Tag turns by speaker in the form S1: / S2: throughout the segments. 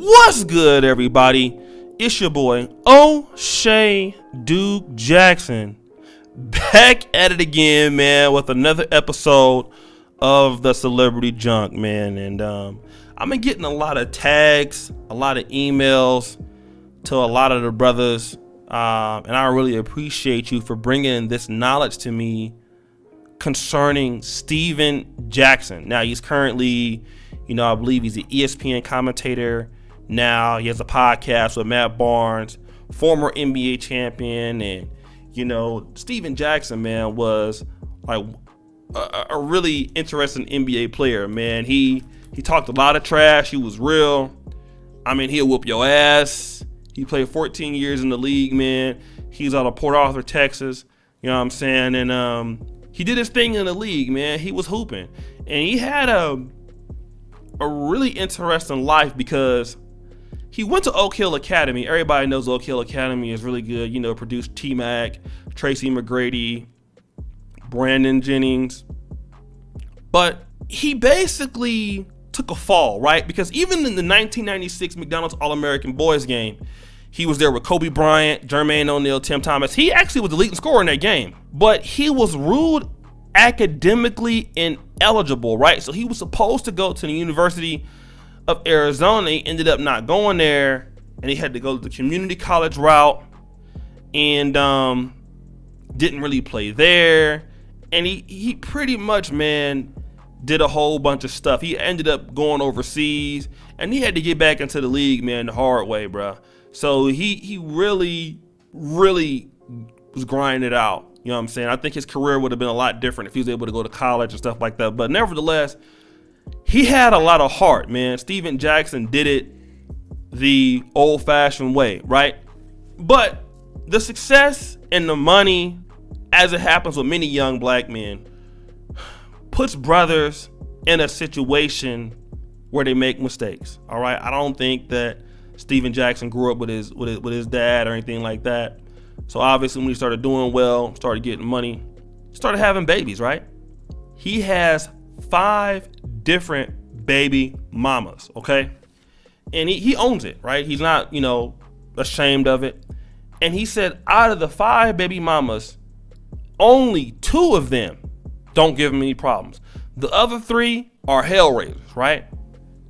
S1: What's good, everybody? It's your boy O'Shea Duke Jackson, back at it again, man, with another episode of the Celebrity Junk, man. And I've been getting a lot of tags, a lot of emails to a lot of the brothers, and I really appreciate you for bringing this knowledge to me concerning Stephen Jackson. Now, he's currently, I believe he's an ESPN commentator. Now he has a podcast with Matt Barnes, former NBA champion. And, Stephen Jackson, man, was like a really interesting NBA player, man. He talked a lot of trash. He was real. I mean, he'll whoop your ass. He played 14 years in the league, man. He's out of Port Arthur, Texas. You know what I'm saying? And he did his thing in the league, man. He was hooping. And he had a really interesting life because he went to Oak Hill Academy. Everybody knows Oak Hill Academy is really good. Produced T-Mac, Tracy McGrady, Brandon Jennings. But he basically took a fall, right? Because even in the 1996 McDonald's All-American Boys game, he was there with Kobe Bryant, Jermaine O'Neal, Tim Thomas. He actually was the leading scorer in that game. But he was ruled academically ineligible, right? So he was supposed to go to the University of Arizona. He ended up not going there, and he had to go the community college route, and didn't really play there. And he pretty much, man, did a whole bunch of stuff. He ended up going overseas, and he had to get back into the league, man, the hard way, bro. So he really, really was grinding it out. You know what I'm saying? I think his career would have been a lot different if he was able to go to college and stuff like that. But nevertheless, he had a lot of heart, man. Stephen Jackson did it the old-fashioned way, right? But the success and the money, as it happens with many young black men, puts brothers in a situation where they make mistakes. All right, I don't think that Stephen Jackson grew up with his dad or anything like that. So obviously, when he started doing well, started getting money, started having babies, right? He has 5 different baby mamas, okay? And he owns it, right? He's not, ashamed of it. And he said out of the 5 baby mamas, only 2 of them don't give him any problems. The other 3 are hell raisers, right?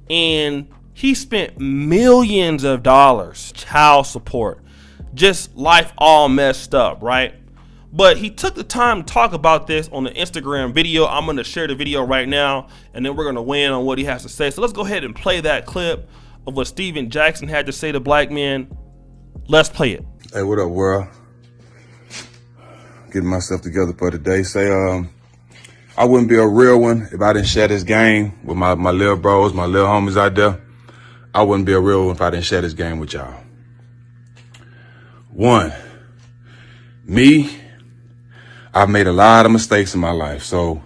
S1: And he spent millions of dollars, child support, just life all messed up, right? But he took the time to talk about this on the Instagram video. I'm going to share the video right now, and then we're going to weigh in on what he has to say. So let's go ahead and play that clip of what Stephen Jackson had to say to black men. Let's play it.
S2: Hey, what up, world? Getting myself together for today. I wouldn't be a real one if I didn't share this game with my little bros, my little homies out there. I wouldn't be a real one if I didn't share this game with y'all. 1, me, I've made a lot of mistakes in my life. So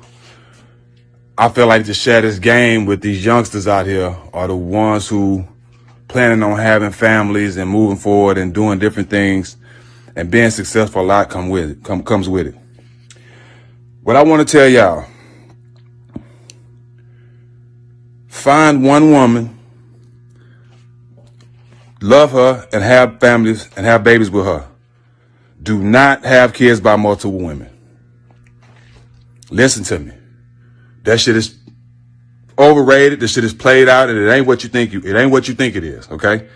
S2: I feel like to share this game with these youngsters out here are the ones who planning on having families and moving forward and doing different things and being successful. A lot comes with it. What I want to tell y'all, find one woman, love her, and have families and have babies with her. Do not have kids by multiple women. Listen to me. That shit is overrated. This shit is played out, and it ain't what you think it is, okay?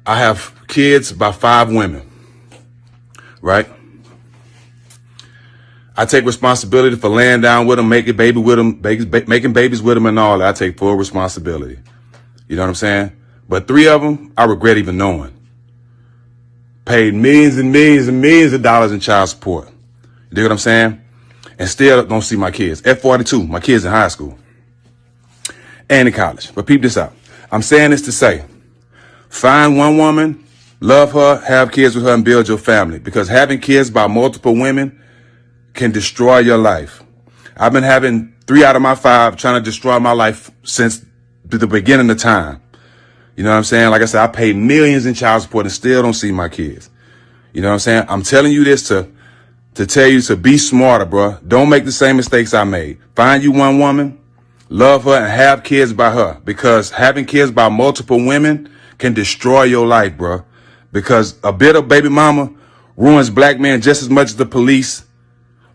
S2: I have kids by 5 women, right? I take responsibility for laying down with them, making babies with them and all that. I take full responsibility. You know what I'm saying? But 3 of them, I regret even knowing. Paid millions and millions and millions of dollars in child support. You dig what I'm saying? And still don't see my kids. At 42, my kids in high school and in college. But peep this out. I'm saying this to say, find one woman, love her, have kids with her, and build your family. Because having kids by multiple women can destroy your life. I've been having 3 out of my 5 trying to destroy my life since the beginning of time. You know what I'm saying? Like I said, I pay millions in child support and still don't see my kids. You know what I'm saying? I'm telling you this to tell you to be smarter, bro. Don't make the same mistakes I made. Find you one woman, Love her and have kids by her, because having kids by multiple women can destroy your life, bro. Because a bitter baby mama ruins black men just as much as the police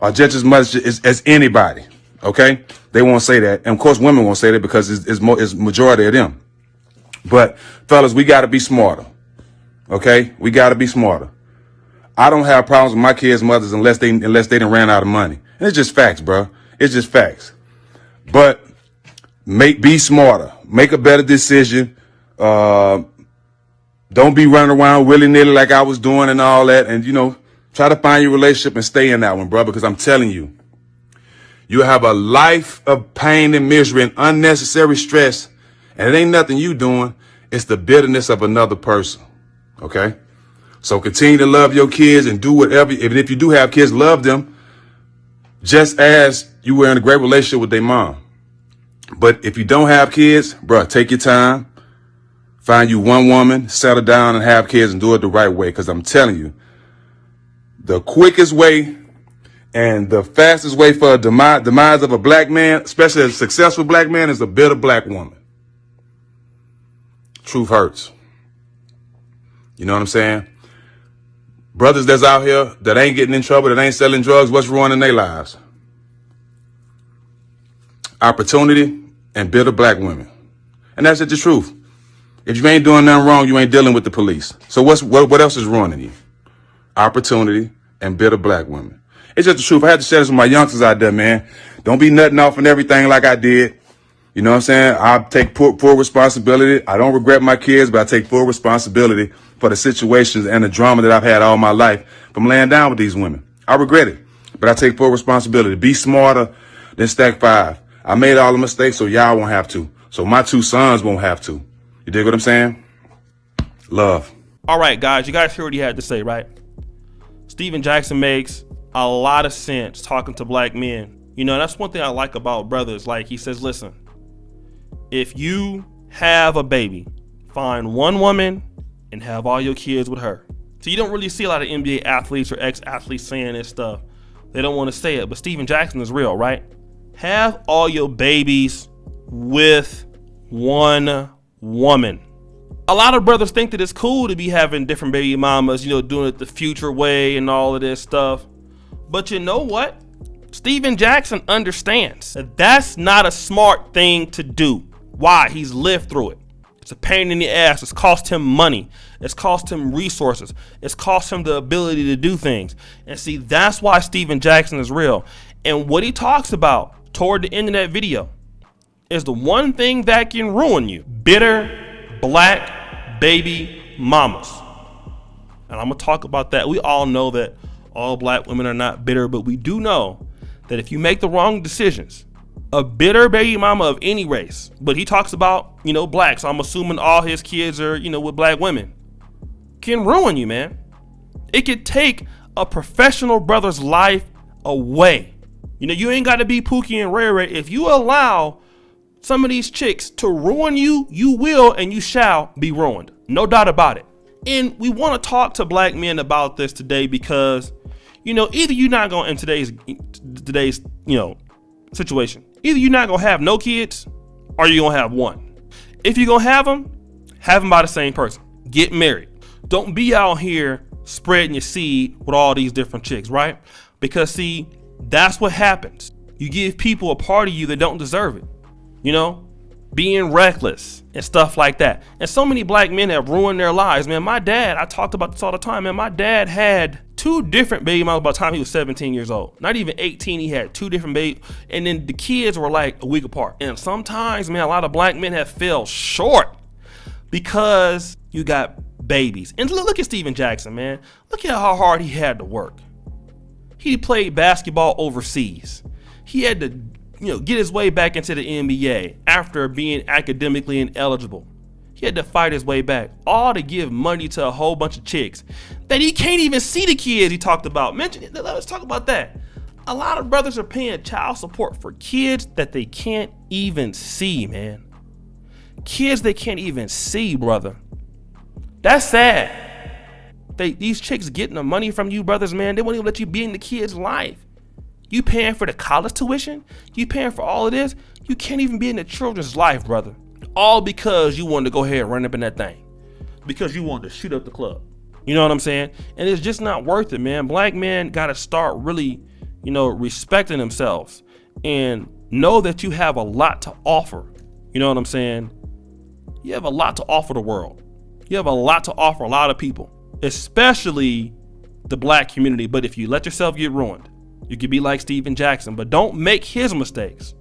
S2: or just as much as anybody. Okay, they won't say that, and of course women won't say that because it's majority of them. But fellas, we got to be smarter. Okay, we got to be smarter. I don't have problems with my kids' mothers unless they done ran out of money. And it's just facts, bro. It's just facts. But be smarter. Make a better decision. Don't be running around willy-nilly like I was doing and all that. And, try to find your relationship and stay in that one, bro, because I'm telling you, you have a life of pain and misery and unnecessary stress. And it ain't nothing you doing. It's the bitterness of another person. Okay? So continue to love your kids and do whatever. Even if you do have kids, love them just as you were in a great relationship with their mom. But if you don't have kids, bro, take your time. Find you one woman, settle down and have kids and do it the right way. Because I'm telling you, the quickest way and the fastest way for a demise of a black man, especially a successful black man, is a bitter black woman. Truth hurts. You know what I'm saying? Brothers that's out here that ain't getting in trouble, that ain't selling drugs, what's ruining their lives? Opportunity and bitter black women. And that's just the truth. If you ain't doing nothing wrong, you ain't dealing with the police. So what else is ruining you? Opportunity and bitter black women. It's just the truth. I had to share this with my youngsters out there, man. Don't be nutting off and everything like I did. You know what I'm saying? I take full responsibility. I don't regret my kids, but I take full responsibility for the situations and the drama that I've had all my life from laying down with these women. I regret it, but I take full responsibility. Be smarter than Stack 5. I made all the mistakes, so y'all won't have to. So my 2 sons won't have to. You dig what I'm saying? Love.
S1: All right, guys, you guys hear what he had to say, right? Stephen Jackson makes a lot of sense talking to black men. That's one thing I like about brothers. Like, he says, listen, if you have a baby, find one woman and have all your kids with her. So you don't really see a lot of NBA athletes or ex-athletes saying this stuff. They don't want to say it, but Stephen Jackson is real, right? Have all your babies with one woman. A lot of brothers think that it's cool to be having different baby mamas, doing it the future way and all of this stuff. But you know what? Stephen Jackson understands that that's not a smart thing to do. Why? He's lived through it. It's a pain in the ass. It's cost him money. It's cost him resources. It's cost him the ability to do things. And see, that's why Stephen Jackson is real. And what he talks about toward the end of that video is the one thing that can ruin you. Bitter black baby mamas. And I'm going to talk about that. We all know that all black women are not bitter, but we do know that if you make the wrong decisions, a bitter baby mama of any race, but he talks about, black, so I'm assuming all his kids are, with black women, can ruin you, man. It could take a professional brother's life away. You ain't got to be Pookie and Ray Ray. If you allow some of these chicks to ruin you, you will and you shall be ruined. No doubt about it. And we want to talk to black men about this today because, either you're not going in today's, situation. Either you're not going to have no kids or you're going to have one. If you're going to have them by the same person. Get married. Don't be out here spreading your seed with all these different chicks, right? Because see, that's what happens. You give people a part of you that don't deserve it. Being reckless and stuff like that. And so many black men have ruined their lives, man. My dad, I talked about this all the time, man. My dad had 2 different baby mamas by the time he was 17 years old. Not even 18, he had 2 different babies. And then the kids were like a week apart. And sometimes, man, a lot of black men have fell short because you got babies. And look at Stephen Jackson, man. Look at how hard he had to work. He played basketball overseas. He had to get his way back into the NBA after being academically ineligible. He had to fight his way back, all to give money to a whole bunch of chicks that he can't even see the kids he talked about. Let's talk about that. A lot of brothers are paying child support for kids that they can't even see, man. Kids they can't even see, brother. That's sad. These chicks getting the money from you, brothers, man. They won't even let you be in the kid's life. You paying for the college tuition? You paying for all of this? You can't even be in the children's life, brother. All because you wanted to go ahead and run up in that thing. Because you wanted to shoot up the club. You know what I'm saying? And it's just not worth it, man. Black men got to start really, respecting themselves and know that you have a lot to offer. You know what I'm saying? You have a lot to offer the world. You have a lot to offer a lot of people, especially the black community. But if you let yourself get ruined, you could be like Steven Jackson, but don't make his mistakes.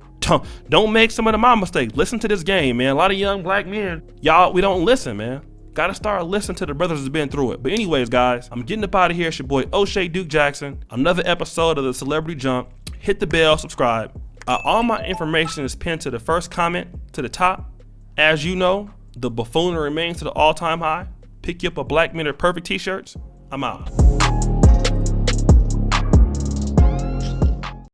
S1: Don't make some of my mistakes. Listen to this game, man. A lot of young black men, y'all, we don't listen, man. Gotta start listening to the brothers that's been through it. But anyways, guys, I'm getting up out of here. It's your boy O'Shea Duke Jackson. Another episode of the Celebrity Junk. Hit the bell, subscribe. All my information is pinned to the first comment to the top. As you know, the buffoonery remains to the all-time high. Pick you up a Black Men Are Perfect t-shirts. I'm out.